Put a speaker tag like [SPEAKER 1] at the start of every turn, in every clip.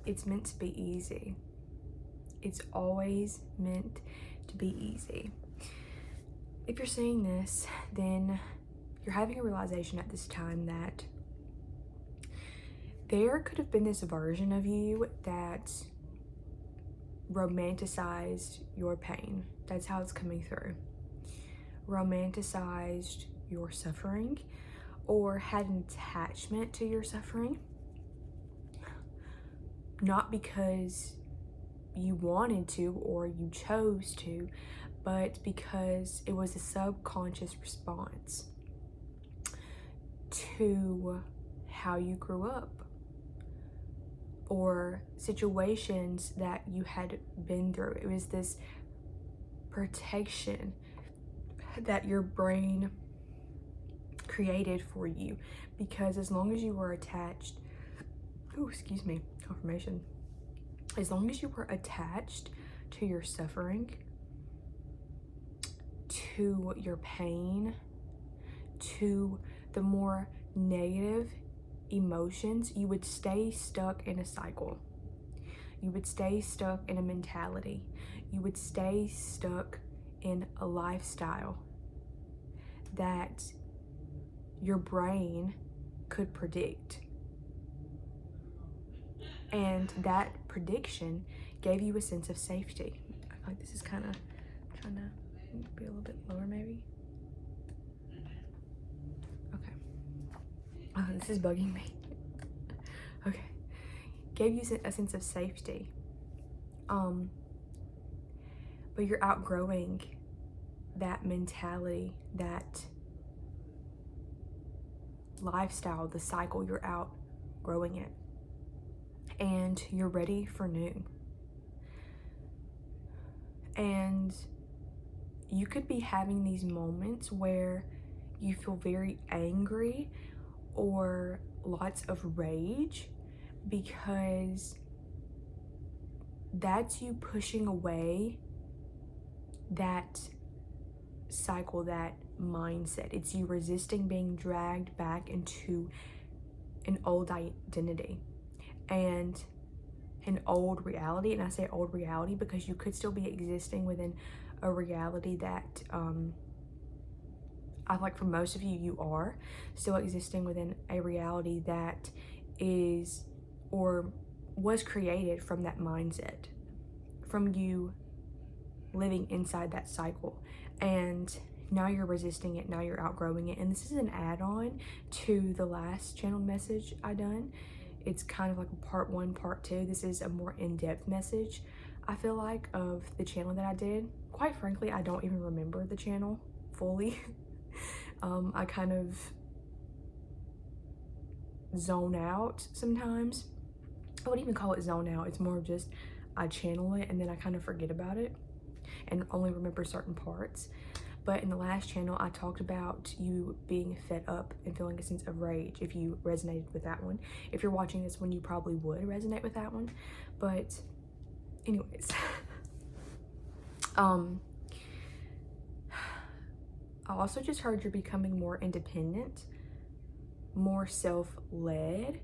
[SPEAKER 1] it's meant to be easy. It's always meant to be easy. If you're seeing this, then you're having a realization at this time that there could have been this version of you that romanticized your pain. That's how it's coming through. Romanticized your suffering, or had an attachment to your suffering. Not because you wanted to or you chose to, but because it was a subconscious response to how you grew up, or situations that you had been through. It was this protection that your brain created for you, because as long as you were attached, confirmation. As long as you were attached to your suffering, to your pain, to the more negative emotions, you would stay stuck in a cycle. You would stay stuck in a mentality. You would stay stuck in a lifestyle that your brain could predict. And that prediction gave you a sense of safety. I feel like this is kind of trying to be a little bit lower, maybe. Okay. Oh, this is bugging me. Okay. Gave you a sense of safety. But you're outgrowing that mentality, that lifestyle, the cycle. You're outgrowing it. And you're ready for new. And you could be having these moments where you feel very angry or lots of rage, because that's you pushing away that cycle, that mindset. It's you resisting being dragged back into an old identity and an old reality. And I say old reality because you could still be existing within a reality that I feel like for most of you, you are still existing within a reality that is or was created from that mindset, from you living inside that cycle. And now you're resisting it, now you're outgrowing it. And this is an add-on to the last channel message I done. It's kind of like a part 1, part 2. This is a more in-depth message, I feel like, of the channel that I did. Quite frankly, I don't even remember the channel fully. I kind of zone out sometimes. I wouldn't even call it zone out. It's more of just I channel it and then I kind of forget about it and only remember certain parts. But in the last channel, I talked about you being fed up and feeling a sense of rage, if you resonated with that one. If you're watching this one, you probably would resonate with that one. But anyways, I also just heard you're becoming more independent, more self-led,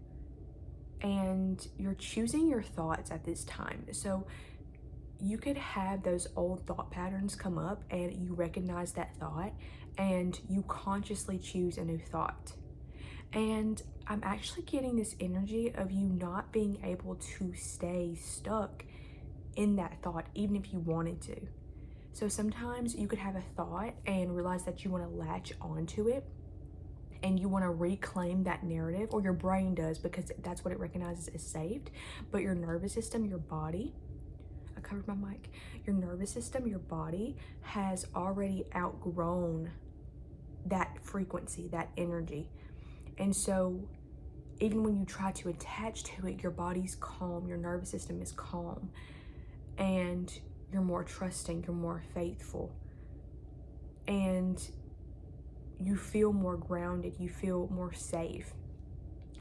[SPEAKER 1] and you're choosing your thoughts at this time. So you could have those old thought patterns come up and you recognize that thought and you consciously choose a new thought. And I'm actually getting this energy of you not being able to stay stuck in that thought, even if you wanted to. So sometimes you could have a thought and realize that you want to latch onto it and you want to reclaim that narrative, or your brain does, because that's what it recognizes as saved. But your nervous system, your body, I covered my mic, your nervous system, your body has already outgrown that frequency, that energy. And so even when you try to attach to it, your body's calm, your nervous system is calm, and you're more trusting, you're more faithful, and you feel more grounded, you feel more safe.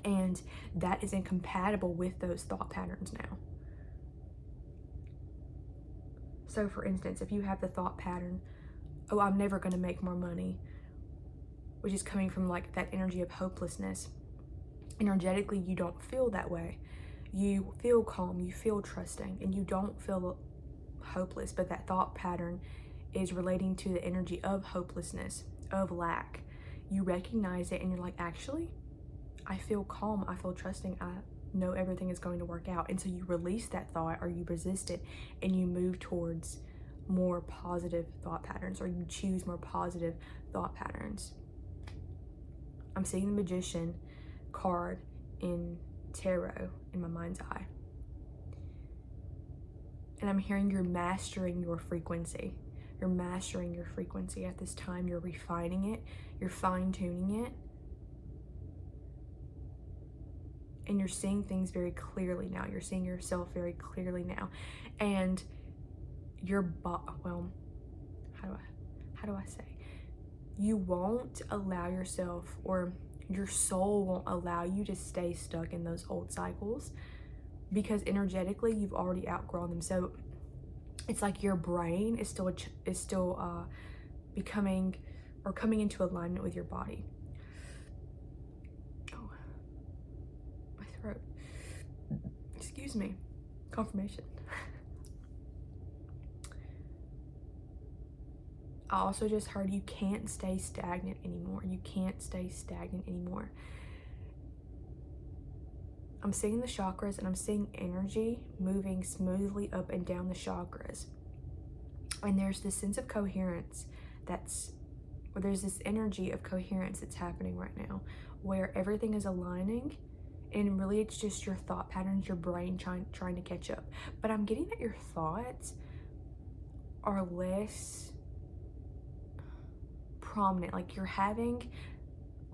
[SPEAKER 1] And that is incompatible with those thought patterns now. So for instance, if you have the thought pattern, oh, I'm never going to make more money, which is coming from like that energy of hopelessness, energetically you don't feel that way. You feel calm, you feel trusting, and you don't feel hopeless, but that thought pattern is relating to the energy of hopelessness, of lack. You recognize it and you're like, actually, I feel calm, I feel trusting, I know everything is going to work out. And so you release that thought, or you resist it, and you move towards more positive thought patterns, or you choose more positive thought patterns. I'm seeing the Magician card in tarot in my mind's eye. And I'm hearing you're mastering your frequency. You're mastering your frequency at this time. You're refining it. You're fine-tuning it. And you're seeing things very clearly now. You're seeing yourself very clearly now. And your well, how do I say? You won't allow yourself, or your soul won't allow you to stay stuck in those old cycles, because energetically you've already outgrown them. So it's like your brain is still becoming or coming into alignment with your body. Oh, my throat. Excuse me. Confirmation. I also just heard you can't stay stagnant anymore. You can't stay stagnant anymore. I'm seeing the chakras, and I'm seeing energy moving smoothly up and down the chakras. And there's this sense of coherence there's this energy of coherence that's happening right now, where everything is aligning, and really it's just your thought patterns, your brain trying to catch up. But I'm getting that your thoughts are less prominent, like you're having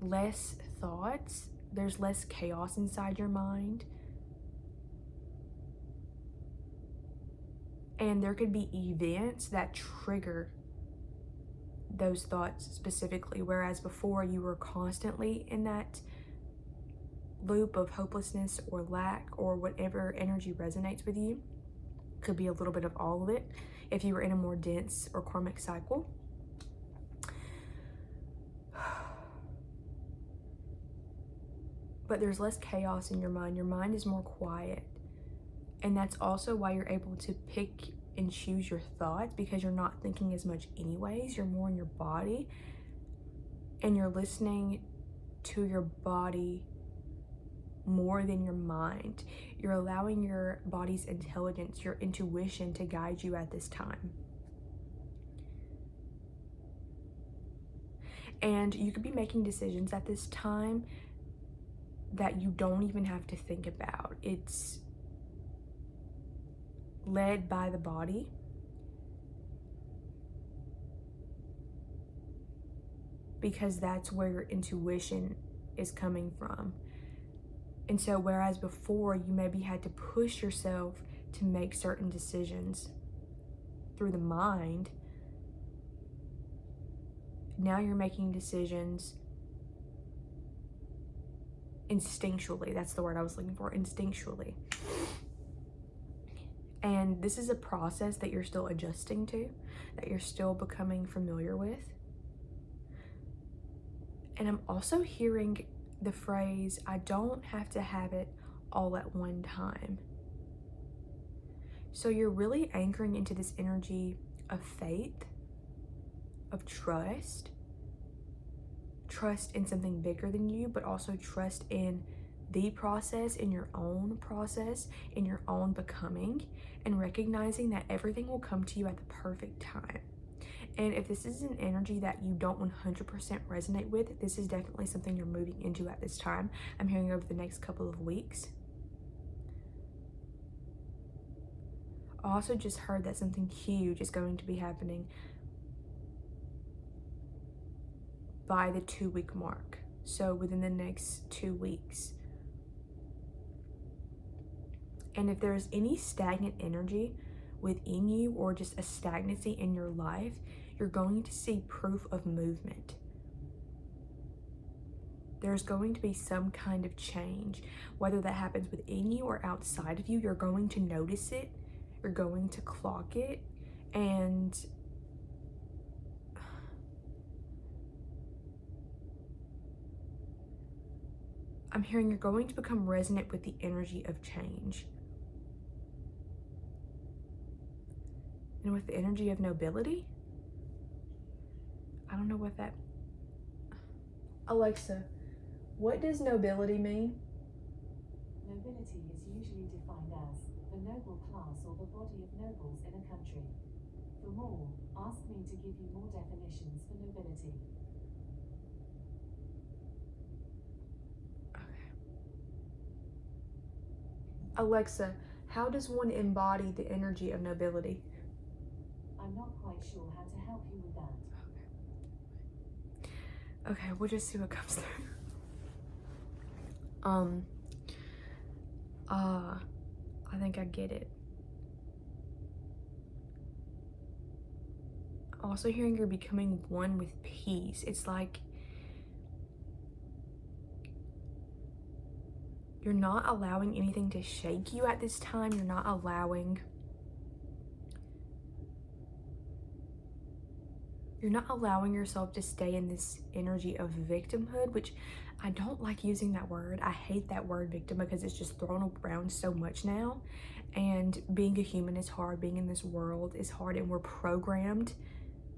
[SPEAKER 1] less thoughts. There's less chaos inside your mind. And there could be events that trigger those thoughts specifically, whereas before you were constantly in that loop of hopelessness or lack, or whatever energy resonates with you. Could be a little bit of all of it if you were in a more dense or karmic cycle. But there's less chaos in your mind. Your mind is more quiet. And that's also why you're able to pick and choose your thoughts, because you're not thinking as much anyways. You're more in your body, and you're listening to your body more than your mind. You're allowing your body's intelligence, your intuition, to guide you at this time. And you could be making decisions at this time that you don't even have to think about. It's led by the body. Because that's where your intuition is coming from. And so whereas before you maybe had to push yourself to make certain decisions through the mind, now you're making decisions instinctually. That's the word I was looking for, instinctually. And this is a process that you're still adjusting to, that you're still becoming familiar with. And I'm also hearing the phrase, I don't have to have it all at one time. So you're really anchoring into this energy of faith, of trust in something bigger than you, but also trust in the process, in your own process, in your own becoming, and recognizing that everything will come to you at the perfect time. And if this is an energy that you don't 100% resonate with, this is definitely something you're moving into at this time. I'm hearing over the next couple of weeks. I also just heard that something huge is going to be happening by the 2-week mark. So within the next 2 weeks. And if there's any stagnant energy within you, or just a stagnancy in your life, you're going to see proof of movement. There's going to be some kind of change, whether that happens within you or outside of you. You're going to notice it, you're going to clock it, and I'm hearing you're going to become resonant with the energy of change. And with the energy of nobility, I don't know what that... Alexa, what does nobility mean?
[SPEAKER 2] Nobility is usually defined as the noble class or the body of nobles in a country. For more, ask me to give you more definitions for nobility.
[SPEAKER 1] Alexa, how does one embody the energy of nobility?
[SPEAKER 2] I'm not quite sure how to help you with that.
[SPEAKER 1] Okay, we'll just see what comes through. I think I get it. Also hearing you're becoming one with peace. It's like you're not allowing anything to shake you at this time. You're not allowing yourself to stay in this energy of victimhood, which I don't like using that word. I hate that word victim because it's just thrown around so much now. And being a human is hard. Being in this world is hard. And we're programmed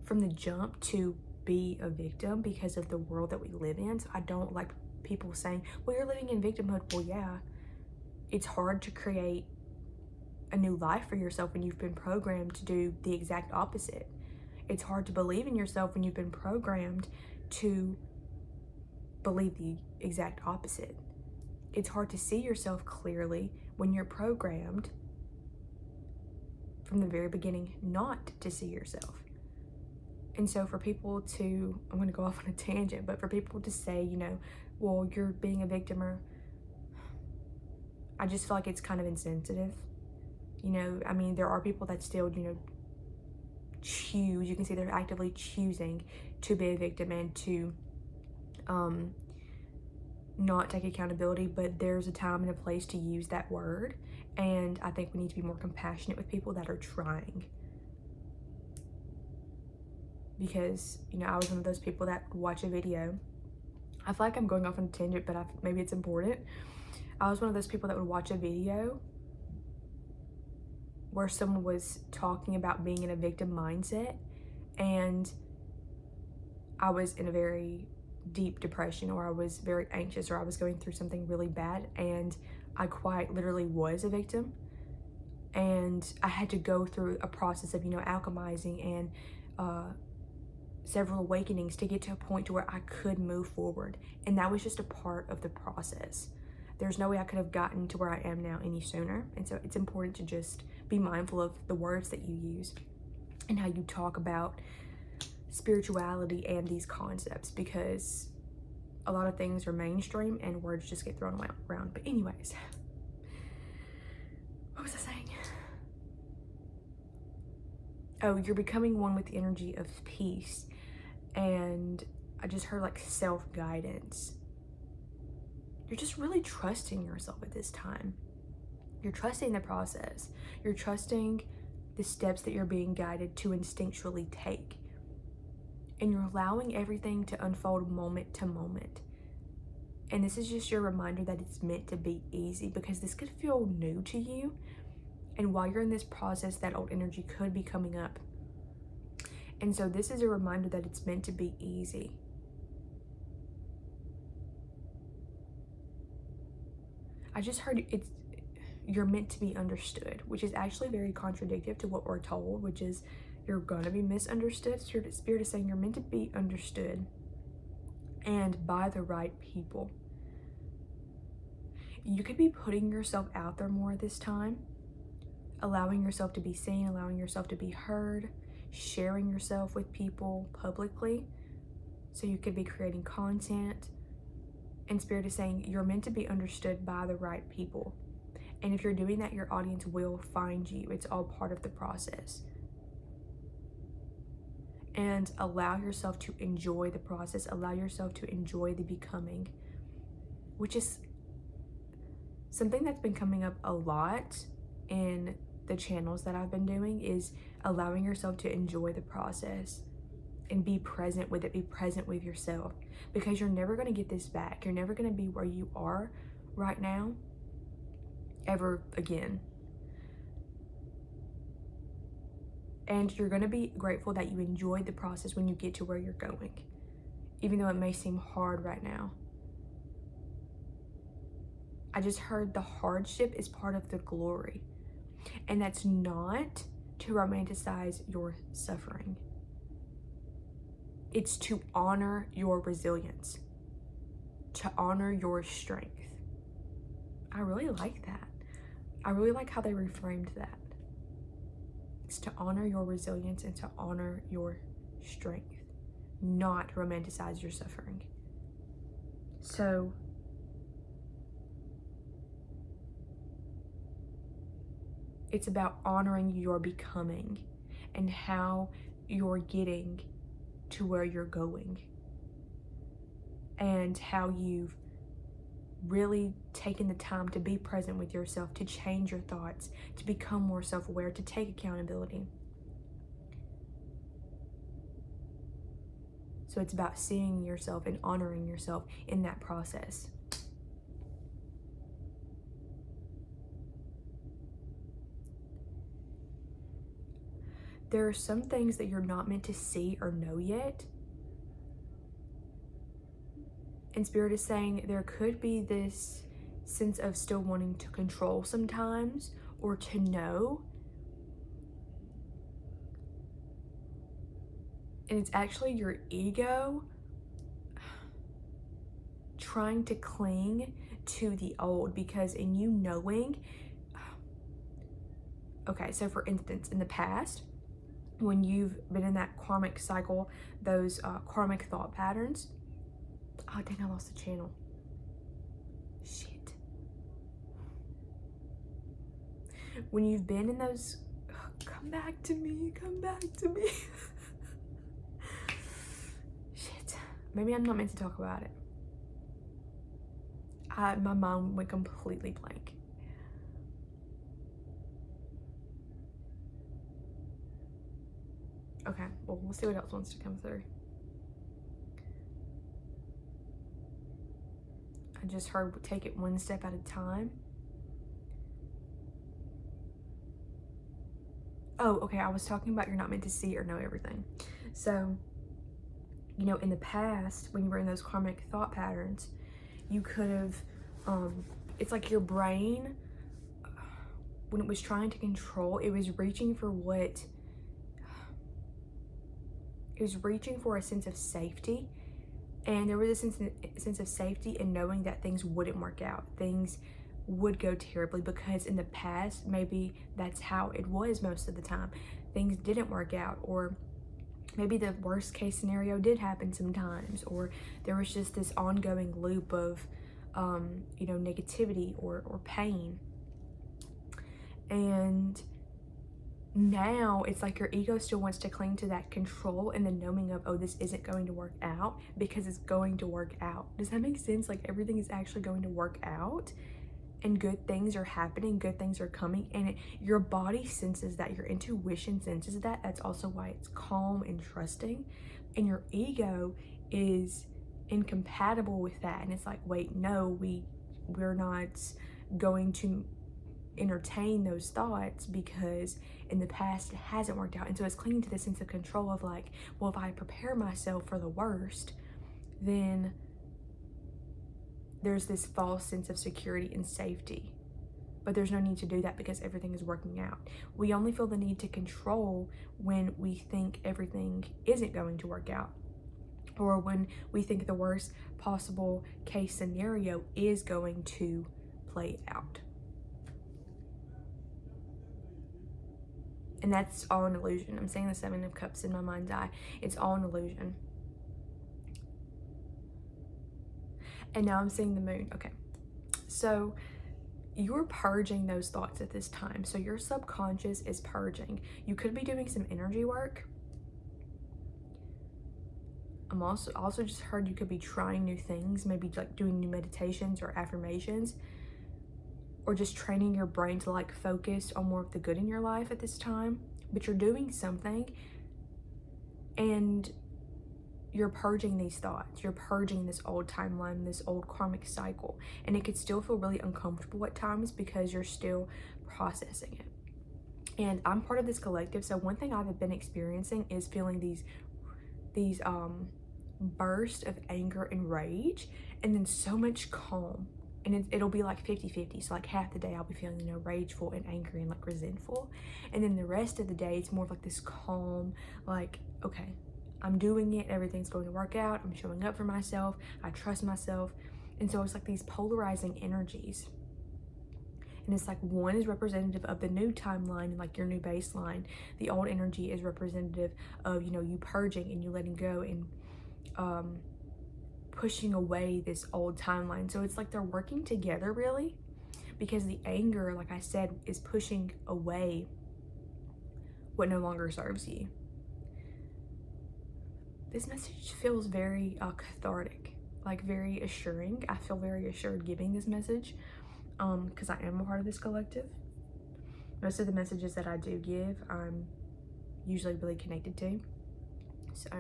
[SPEAKER 1] from the jump to be a victim because of the world that we live in. So I don't like people saying, well, you're living in victimhood. Well, yeah, it's hard to create a new life for yourself when you've been programmed to do the exact opposite. It's hard to believe in yourself when you've been programmed to believe the exact opposite. It's hard to see yourself clearly when you're programmed from the very beginning not to see yourself. And so for people to, I'm going to go off on a tangent, but for people to say, you know, well, you're being a victim, or I just feel like it's kind of insensitive. You know, I mean, there are people that still, you know, choose, you can see they're actively choosing to be a victim and to not take accountability, but there's a time and a place to use that word. And I think we need to be more compassionate with people that are trying. Because, you know, I was one of those people that watch a video. I feel like I'm going off on a tangent, but maybe it's important. I was one of those people that would watch a video where someone was talking about being in a victim mindset, and I was in a very deep depression, or I was very anxious, or I was going through something really bad, and I quite literally was a victim. And I had to go through a process of, you know, alchemizing and several awakenings to get to a point to where I could move forward. And that was just a part of the process. There's no way I could have gotten to where I am now any sooner. And so it's important to just be mindful of the words that you use and how you talk about spirituality and these concepts, because a lot of things are mainstream and words just get thrown around. But anyways, what was I saying? Oh, you're becoming one with the energy of peace. And I just heard like self-guidance. You're just really trusting yourself at this time. You're trusting the process. You're trusting the steps that you're being guided to instinctually take. And you're allowing everything to unfold moment to moment. And this is just your reminder that it's meant to be easy, because this could feel new to you. And while you're in this process, that old energy could be coming up. And so this is a reminder that it's meant to be easy. I just heard you're meant to be understood, which is actually very contradictory to what we're told, which is you're gonna be misunderstood. Spirit is saying you're meant to be understood, and by the right people. You could be putting yourself out there more this time, allowing yourself to be seen, allowing yourself to be heard, sharing yourself with people publicly. So you could be creating content. And Spirit is saying you're meant to be understood by the right people. And if you're doing that, your audience will find you. It's all part of the process. And allow yourself to enjoy the process. Allow yourself to enjoy the becoming, which is something that's been coming up a lot in the channels that I've been doing, is allowing yourself to enjoy the process. and be present with it. Be present with yourself, because you're never going to get this back. You're never going to be where you are right now ever again. And you're going to be grateful that you enjoyed the process when you get to where you're going, even though it may seem hard right now. I just heard the hardship is part of the glory. And that's not to romanticize your suffering. It's to honor your resilience, to honor your strength. I really like that. I really like how they reframed that. It's to honor your resilience and to honor your strength, not romanticize your suffering. So, it's about honoring your becoming and how you're getting to where you're going, and how you've really taken the time to be present with yourself, to change your thoughts, to become more self-aware, to take accountability. So it's about seeing yourself and honoring yourself in that process. There are some things that you're not meant to see or know yet. And Spirit is saying there could be this sense of still wanting to control sometimes, or to know. And it's actually your ego trying to cling to the old, because in you knowing, okay, so for instance, in the past, when you've been in that karmic cycle, those karmic thought patterns, oh dang, I lost the channel. Shit. When you've been in those, come back to me. Shit. Maybe I'm not meant to talk about it. My mind went completely blank. Okay, well, we'll see what else wants to come through. I just heard take it one step at a time. Oh, okay, I was talking about you're not meant to see or know everything. So, you know, in the past, when you were in those karmic thought patterns, you could have, it's like your brain, when it was trying to control, it was reaching for a sense of safety. And there was a sense of safety in knowing that things wouldn't work out. Things would go terribly, because in the past, maybe that's how it was most of the time. Things didn't work out, or maybe the worst case scenario did happen sometimes, or there was just this ongoing loop of, negativity or pain. And now it's like your ego still wants to cling to that control and the knowing of, oh, this isn't going to work out, because it's going to work out. Does that make sense? Like, everything is actually going to work out, and good things are happening, good things are coming, and your body senses that, your intuition senses that. That's also why it's calm and trusting, and your ego is incompatible with that, and it's like, wait, no, we're not going to entertain those thoughts, because in the past it hasn't worked out. And so it's clinging to this sense of control of like, well, if I prepare myself for the worst, then there's this false sense of security and safety. But there's no need to do that, because everything is working out. We only feel the need to control when we think everything isn't going to work out, or when we think the worst possible case scenario is going to play out. And that's all an illusion. I'm seeing the Seven of Cups in my mind's eye. It's all an illusion. And now I'm seeing the Moon. Okay. So you're purging those thoughts at this time. So your subconscious is purging. You could be doing some energy work. I'm also just heard you could be trying new things, maybe like doing new meditations or affirmations, or just training your brain to like focus on more of the good in your life at this time. But you're doing something, and you're purging these thoughts, you're purging this old timeline, this old karmic cycle, and it could still feel really uncomfortable at times because you're still processing it. And I'm part of this collective, so one thing I've been experiencing is feeling these bursts of anger and rage, and then so much calm. And it'll be like 50-50. So like half the day I'll be feeling, you know, rageful and angry and like resentful, and then the rest of the day it's more of like this calm, like, okay, I'm doing it, everything's going to work out, I'm showing up for myself, I trust myself. And so it's like these polarizing energies, and it's like one is representative of the new timeline and like your new baseline. The old energy is representative of, you know, you purging and you letting go and pushing away this old timeline. So it's like they're working together really, because the anger, like I said, is pushing away what no longer serves you. This message feels very cathartic, like very assuring. I feel very assured giving this message because I am a part of this collective. Most of the messages that I do give, I'm usually really connected to. So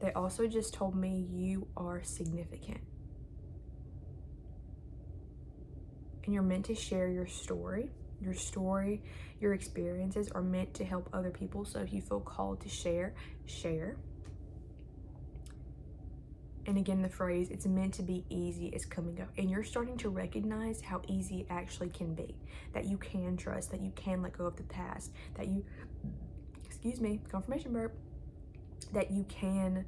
[SPEAKER 1] they also just told me you are significant. And you're meant to share your story. Your story, your experiences are meant to help other people. So if you feel called to share, share. And again, the phrase, it's meant to be easy, is coming up. And you're starting to recognize how easy it actually can be. That you can trust, that you can let go of the past, that you, excuse me, confirmation burp, that you can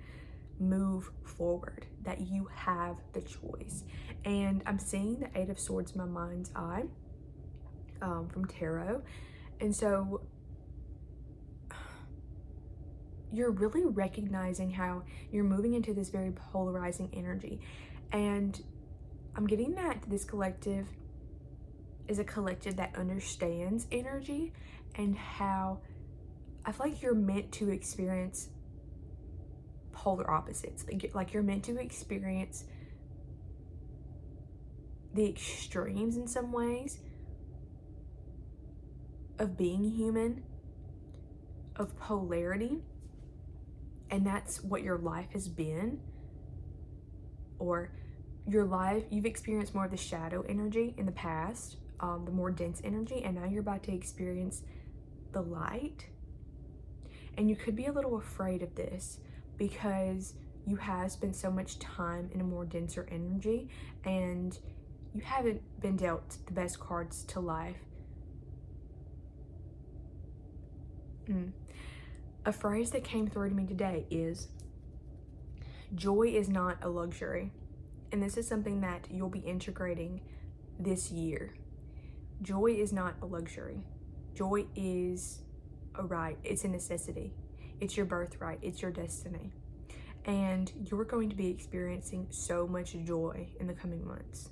[SPEAKER 1] move forward, that you have the choice. And I'm seeing the Eight of Swords in my mind's eye from tarot. And so you're really recognizing how you're moving into this very polarizing energy. And I'm getting that this collective is a collective that understands energy and how I feel like you're meant to experience polar opposites. Like you're meant to experience the extremes in some ways of being human, of polarity. And that's what your life has been. Or your life, you've experienced more of the shadow energy in the past, the more dense energy, and now you're about to experience the light. And you could be a little afraid of this because you have spent so much time in a more denser energy and you haven't been dealt the best cards to life. A phrase that came through to me today is, joy is not a luxury. And this is something that you'll be integrating this year. Joy is not a luxury. Joy is a right. It's a necessity. It's your birthright. It's your destiny. And you're going to be experiencing so much joy in the coming months.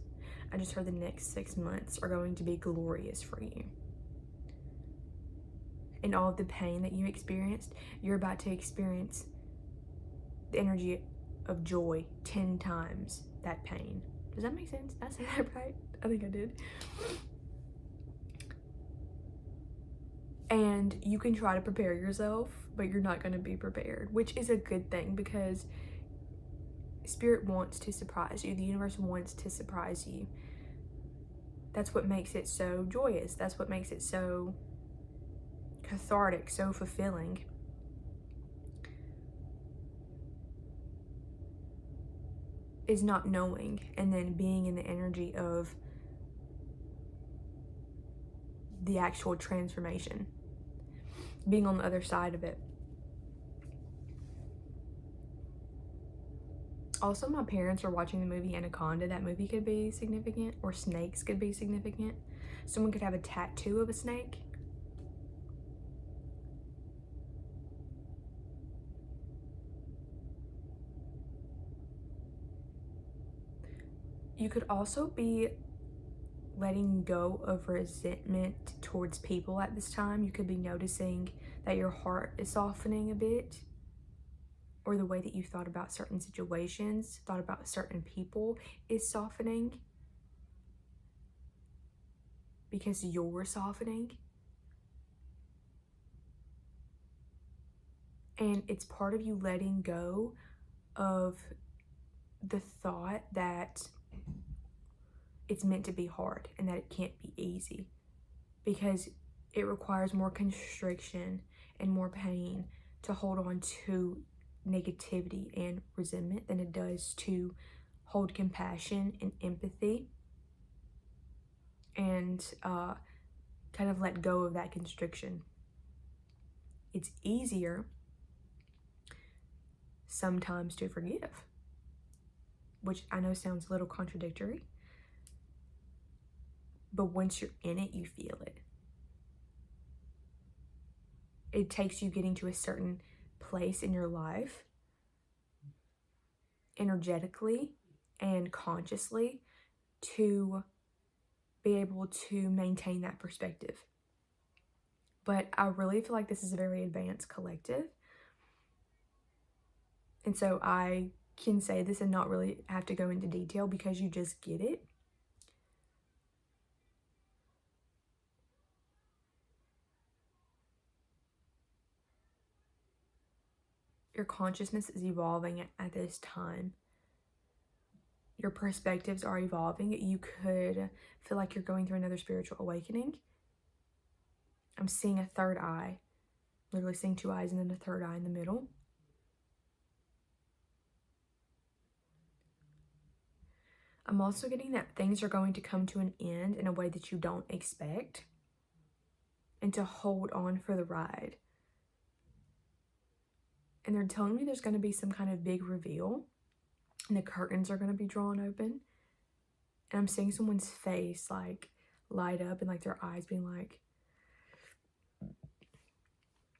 [SPEAKER 1] I just heard the next 6 months are going to be glorious for you. And all of the pain that you experienced, you're about to experience the energy of joy 10 times that pain. Does that make sense? Did I say that right? I think I did. And you can try to prepare yourself, but you're not going to be prepared, which is a good thing because Spirit wants to surprise you. The universe wants to surprise you. That's what makes it so joyous. That's what makes it so cathartic, so fulfilling. Is not knowing and then being in the energy of the actual transformation, being on the other side of it. Also, my parents are watching the movie Anaconda. That movie could be significant, or snakes could be significant. Someone could have a tattoo of a snake. You could also be letting go of resentment towards people at this time. You could be noticing that your heart is softening a bit, or the way that you thought about certain situations, thought about certain people is softening because you're softening. And it's part of you letting go of the thought that it's meant to be hard and that it can't be easy, because it requires more constriction and more pain to hold on to negativity and resentment than it does to hold compassion and empathy and kind of let go of that constriction. It's easier sometimes to forgive, which I know sounds a little contradictory, but once you're in it, you feel it. It takes you getting to a certain place in your life, energetically and consciously, to be able to maintain that perspective. But I really feel like this is a very advanced collective. And so I can say this and not really have to go into detail because you just get it. Your consciousness is evolving at this time. Your perspectives are evolving. You could feel like you're going through another spiritual awakening. I'm seeing a third eye, literally seeing two eyes and then a third eye in the middle. I'm also getting that things are going to come to an end in a way that you don't expect, and to hold on for the ride. And they're telling me there's going to be some kind of big reveal, and the curtains are going to be drawn open. And I'm seeing someone's face like light up and like their eyes being like,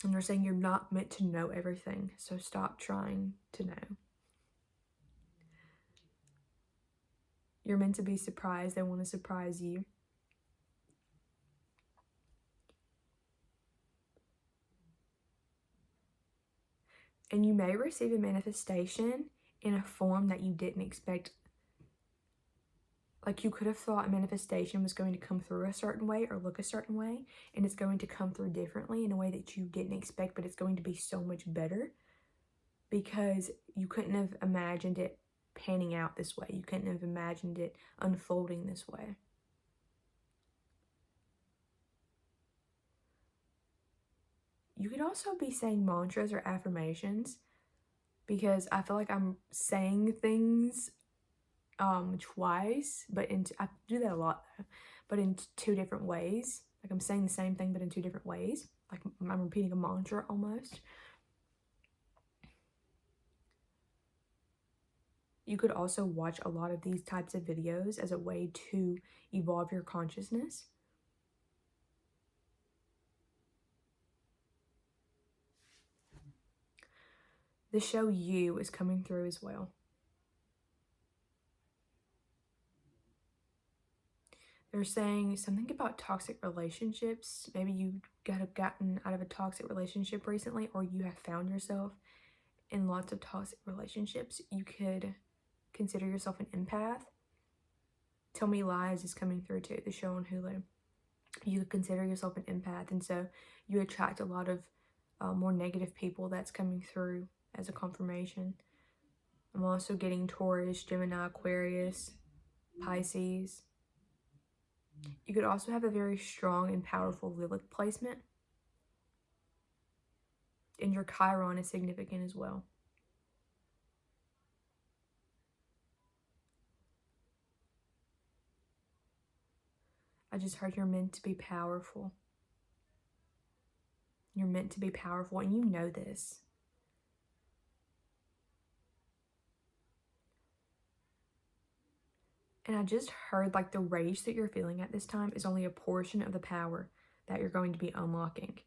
[SPEAKER 1] and they're saying you're not meant to know everything, so stop trying to know. You're meant to be surprised. They want to surprise you. And you may receive a manifestation in a form that you didn't expect. Like, you could have thought a manifestation was going to come through a certain way or look a certain way, and it's going to come through differently in a way that you didn't expect, but it's going to be so much better because you couldn't have imagined it panning out this way. You couldn't have imagined it unfolding this way. You could also be saying mantras or affirmations, because I feel like I'm saying things twice, but I do that a lot though, but in two different ways. Like, I'm saying the same thing but in two different ways. Like, I'm repeating a mantra almost. You could also watch a lot of these types of videos as a way to evolve your consciousness. The show You is coming through as well. They're saying something about toxic relationships. Maybe you have gotten out of a toxic relationship recently, or you have found yourself in lots of toxic relationships. You could consider yourself an empath. Tell Me Lies is coming through too, the show on Hulu. You could consider yourself an empath, and so you attract a lot of more negative people. That's coming through as a confirmation. I'm also getting Taurus, Gemini, Aquarius, Pisces. You could also have a very strong and powerful Lilith placement. And your Chiron is significant as well. I just heard you're meant to be powerful. You're meant to be powerful, and you know this. And I just heard like the rage that you're feeling at this time is only a portion of the power that you're going to be unlocking.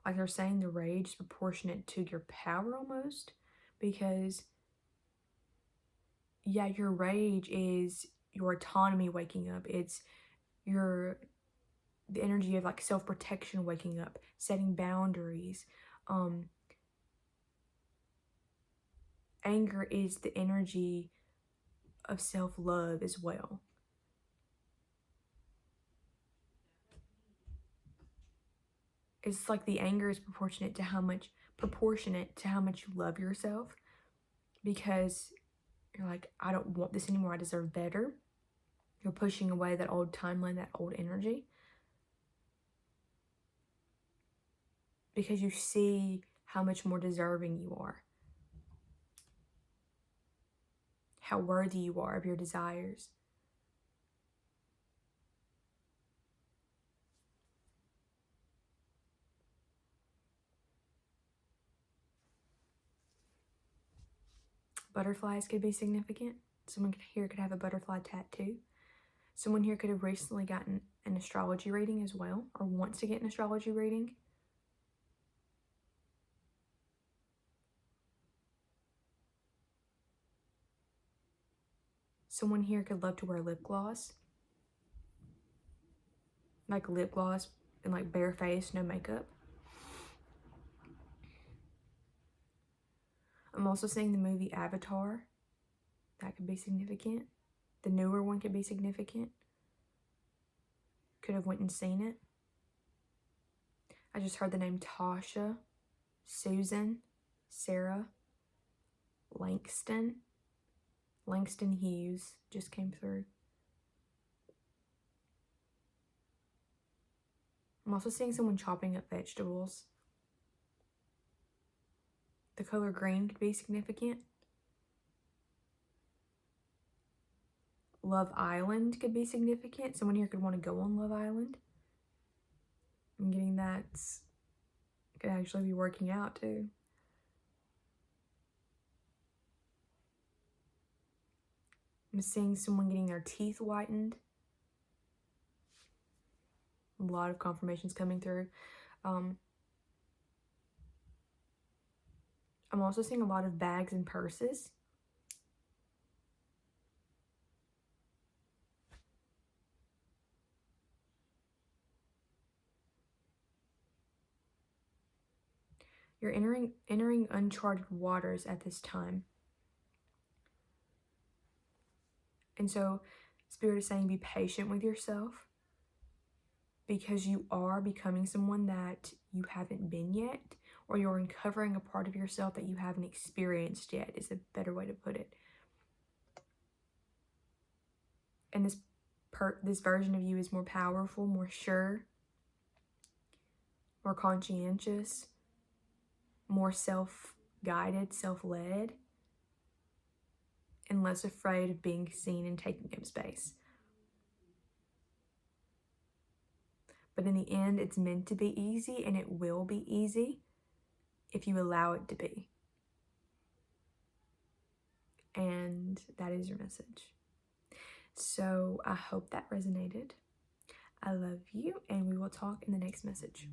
[SPEAKER 1] Like, they're saying the rage is proportionate to your power almost, because yeah, your rage is your autonomy waking up. It's the energy of like self-protection waking up, setting boundaries. Anger is the energy of self-love as well. It's like the anger is proportionate to how much proportionate to how much you love yourself, because you're like, I don't want this anymore, I deserve better. You're pushing away that old timeline, that old energy, because you see how much more deserving you are, how worthy you are of your desires. Butterflies could be significant. Someone here could have a butterfly tattoo. Someone here could have recently gotten an astrology reading as well, or wants to get an astrology reading. Someone here could love to wear lip gloss. Like lip gloss and like bare face, no makeup. I'm also seeing the movie Avatar. That could be significant. The newer one could be significant. Could have went and seen it. I just heard the name Tasha, Susan, Sarah, Langston. Langston Hughes just came through. I'm also seeing someone chopping up vegetables. The color green could be significant. Love Island could be significant. Someone here could want to go on Love Island. I'm getting that could actually be working out too. I'm seeing someone getting their teeth whitened. A lot of confirmations coming through. I'm also seeing a lot of bags and purses. You're entering uncharted waters at this time. And so Spirit is saying be patient with yourself, because you are becoming someone that you haven't been yet, or you're uncovering a part of yourself that you haven't experienced yet, is a better way to put it. And this version of you is more powerful, more sure, more conscientious, more self-guided, self-led, and less afraid of being seen and taking up space. But in the end, it's meant to be easy, and it will be easy if you allow it to be. And that is your message. So I hope that resonated. I love you, and we will talk in the next message.